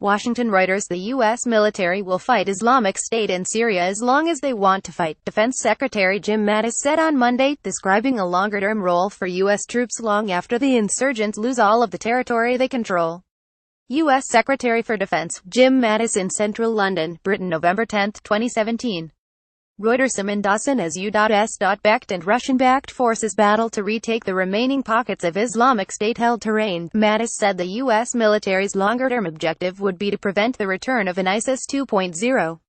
Washington. Reuters The U.S. military will fight Islamic State in Syria as long as they want to fight, Defense Secretary Jim Mattis said on Monday, describing a longer-term role for U.S. troops long after the insurgents lose all of the territory they control. U.S. Secretary for Defense Jim Mattis in central London, Britain, November 10, 2017. REUTERSSimon. Dawson as U.S.backed and Russian-backed forces battle to retake the remaining pockets of Islamic State-held terrain. Mattis said the U.S. military's longer-term objective would be to prevent the return of an ISIS 2.0.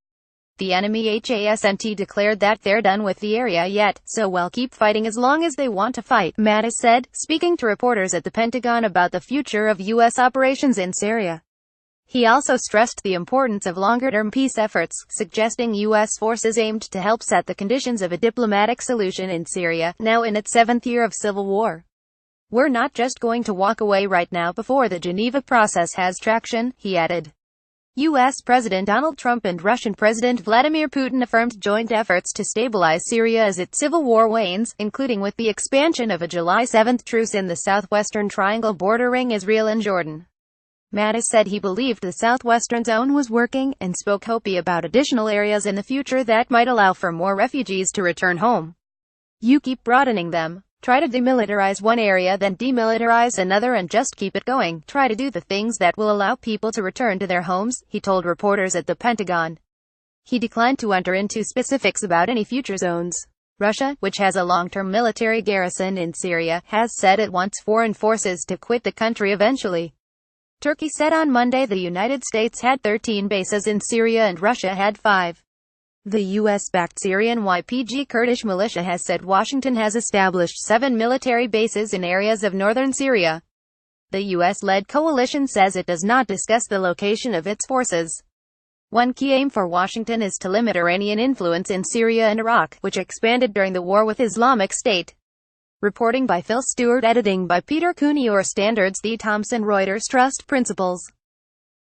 The enemy hasn't declared that they're done with the area yet, so we'll keep fighting as long as they want to fight, Mattis said, speaking to reporters at the Pentagon about the future of U.S. operations in Syria. He also stressed the importance of longer-term peace efforts, suggesting U.S. forces aimed to help set the conditions of a diplomatic solution in Syria, now in its 7th year of civil war. "We're not just going to walk away right now before the Geneva process has traction," he added. U.S. President Donald Trump and Russian President Vladimir Putin affirmed joint efforts to stabilize Syria as its civil war wanes, including with the expansion of a July 7 truce in the southwestern triangle bordering Israel and Jordan. Mattis said he believed the southwestern zone was working, and spoke hopefully about additional areas in the future that might allow for more refugees to return home. "You keep broadening them. Try to demilitarize one area, then demilitarize another, and just keep it going. Try to do the things that will allow people to return to their homes," he told reporters at the Pentagon. He declined to enter into specifics about any future zones. Russia, which has a long-term military garrison in Syria, has said it wants foreign forces to quit the country eventually. Turkey said on Monday the United States had 13 bases in Syria and Russia had 5. The U.S.-backed Syrian YPG Kurdish militia has said Washington has established 7 military bases in areas of northern Syria. The U.S.-led coalition says it does not discuss the location of its forces. One key aim for Washington is to limit Iranian influence in Syria and Iraq, which expanded during the war with Islamic State. Reporting by Phil Stewart, editing by Peter Cooney. Standards. The Thomson Reuters Trust Principles.